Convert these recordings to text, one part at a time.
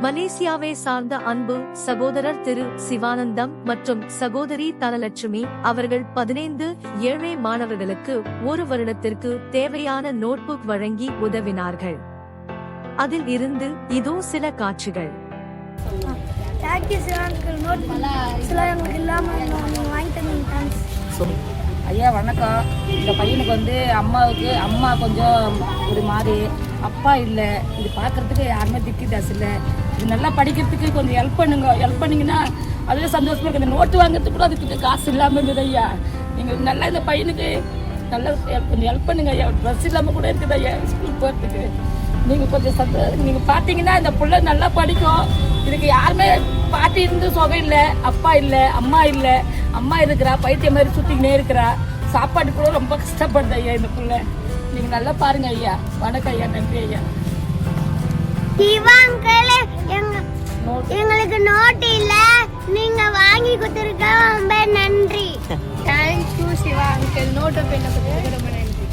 மலேசியாவை சார்ந்த அன்பு சகோதரர் திரு சிவானந்தம் மற்றும் சகோதரி தனலட்சுமி அவர்கள் 15 ஏழை மாணவர்களுக்கு ஒரு வருடத்திற்கு தேவையான நோட்புக் வழங்கி உதவினார்கள். அதில் இருந்து இதோ சில காட்சிகள். ஐயா வணக்கம். இந்த பையனுக்கு அம்மா கொஞ்சம் ஒரு மாதிரி, அப்பா இல்லை, இது பார்க்கறதுக்கு யாருமே திக்கிதாஸ் இல்லை, இது நல்லா படிக்கிறதுக்கு கொஞ்சம் ஹெல்ப் பண்ணிங்கன்னா அதுவே சந்தோஷமா இருக்கு. இந்த நோட்டு வாங்குறதுக்கு கூட அதுக்கு காசு இல்லாமல் இருந்தது ஐயா. நீங்கள் நல்லா இந்த பையனுக்கு நல்லா கொஞ்சம் ஹெல்ப் பண்ணுங்க ஐயா. ட்ரெஸ் இல்லாமல் கூட இருக்குது ஐயா ஸ்கூல் போகிறதுக்கு. நீங்கள் கொஞ்சம் நீங்கள் பார்த்தீங்கன்னா இந்த பிள்ளை நல்லா படிக்கும். இதுக்கு யாருமே பாட்டி இருந்து சுகம் இல்லை, அப்பா இல்லை, அம்மா இருக்கிறா, பைத்தியம் மாதிரி சுற்றிக்கினே இருக்கிறா. சாப்பாடு கூட ரொம்ப கஷ்டப்படுது ஐயா இந்த பிள்ளை. நீங்கள் நல்லா பாருங்க ஐயா. வணக்கம் ஐயா, நன்றி ஐயா. எங்களுக்கு நோட் இல்ல, நீங்க வாங்கி கொடுத்துருக்க ரொம்ப நன்றி. Thank you Siva uncle. நோட்டு பெண்ணை கொடுத்ததுக்கு ரொம்ப நன்றி.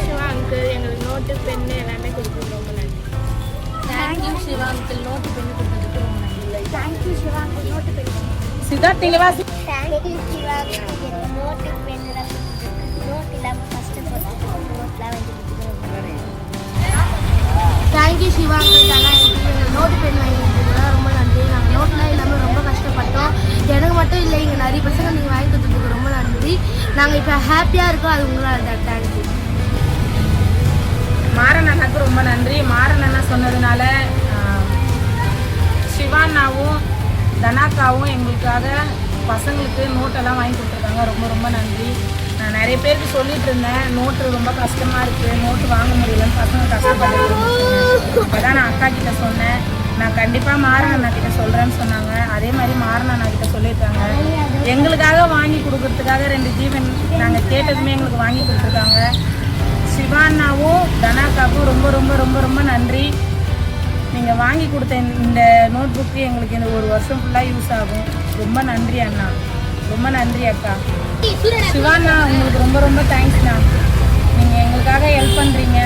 சிவா அங்கிள் எங்களுக்கு நோட்டு பெண்ணு எல்லாமே கொடுத்தது ரொம்ப நன்றி. Thank you Siva uncle. நோட்டு பெண்ணு கொடுத்ததுக்கு ரொம்ப நன்றி. Thank you Siva uncle. Note pen சித்தார்த்திங்க வாசி. Thank you Siva uncle. Note pen note இல்லாம கஷ்டப்பட்டு நோட்லாம் வாங்கி கொடுத்தது ரொம்ப நன்றி. Thank you Siva uncle. ஆனால் எங்களுக்கு நோட்டு பெண் வாங்கி கொடுத்ததுக்கு ரொம்ப நன்றி. நாங்கள் நோட்லாம் இல்லாமல் ரொம்ப கஷ்டப்பட்டோம். எனக்கு மட்டும் இல்லை, இங்கே நிறைய பசங்க நீங்கள் வாங்கி கொடுத்ததுக்கு ரொம்ப நன்றி. நாங்கள் இப்போ ஹாப்பியாக இருக்கோம், அது உங்களால் தான். தேங்க்யூ. மாறன் அண்ணாக்கு ரொம்ப நன்றி. மாறன் அண்ணா சொன்னதுனால சிவானாவும் தனாக்காவும் எங்களுக்காக பசங்களுக்கு நோட்டெல்லாம் வாங்கி கொடுத்துருக்காங்க. ரொம்ப ரொம்ப நன்றி. நான் நிறைய பேருக்கு சொல்லிட்டு இருந்தேன், நோட்டு ரொம்ப கஷ்டமாக இருக்குது, நோட்டு வாங்க முடியலன்னு பசங்க கஷ்டப்பட்டு. இப்போ தான் நான் அக்கா கிட்ட சொன்னேன், நான் கண்டிப்பாக மாறன் அண்ணா கிட்ட சொல்கிறேன்னு சொன்னாங்க. அதே மாதிரி மாறன் அண்ணா கிட்ட சொல்லியிருக்காங்க. எங்களுக்காக வாங்கி கொடுக்கறதுக்காக 2 ஜீவன் நாங்கள் கேட்டதுமே எங்களுக்கு வாங்கி கொடுத்துருக்காங்க. சிவானாவும் தனாக்காவும் ரொம்ப ரொம்ப ரொம்ப ரொம்ப நன்றி. நீங்கள் வாங்கி கொடுத்த இந்த நோட் புக்கு எங்களுக்கு இந்த ஒரு வருஷம் ஃபுல்லாக யூஸ் ஆகும். ரொம்ப நன்றி அண்ணா, ரொம்ப நன்றி அக்கா. சிவாண்ணா உங்களுக்கு ரொம்ப ரொம்ப தேங்க்ஸ்ண்ணா. நீங்கள் எங்களுக்காக ஹெல்ப் பண்ணுறீங்க,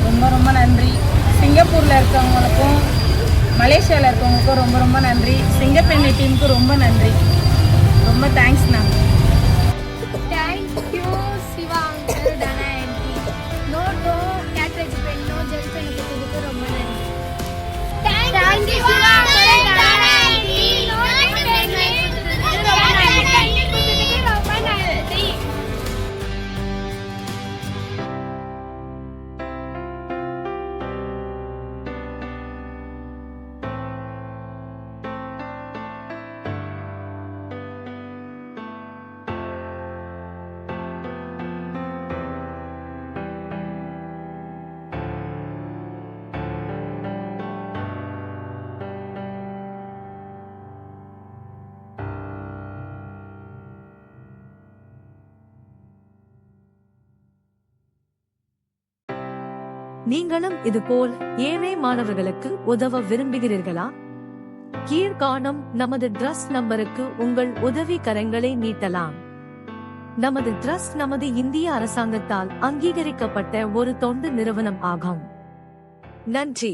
ரொம்ப ரொம்ப நன்றி. சிங்கப்பூரில் இருக்கவங்களுக்கும் மலேசியாவில் இருக்கவங்களுக்கும் ரொம்ப ரொம்ப நன்றி. சிங்கப்பெண்ணை டீமுக்கு ரொம்ப நன்றி, ரொம்ப தேங்க்ஸ்ண்ணா. தேங்க்யூ சிவா அங்கிள், தனா ஆண்டி. நோட்டோ கேட்ரேஜ் பெண்ணோ ஜெல் பெண்ணு கொடுத்ததுக்கு ரொம்ப நன்றி. தேங்க்யூ சிவா அங்கிள், தனா ஆண்டி. நோட்டு பெண்ணு கொடுத்ததுக்கு ரொம்ப நன்றி. நீங்களும் இதுபோல் ஏழை மாணவர்களுக்கு உதவ விரும்புகிறீர்களா? கீழ்காணும் நமது ட்ரஸ்ட் நம்பருக்கு உங்கள் உதவி கரங்களை நீட்டலாம். நமது ட்ரஸ்ட் நமது இந்திய அரசாங்கத்தால் அங்கீகரிக்கப்பட்ட ஒரு தொண்டு நிறுவனம் ஆகும். நன்றி.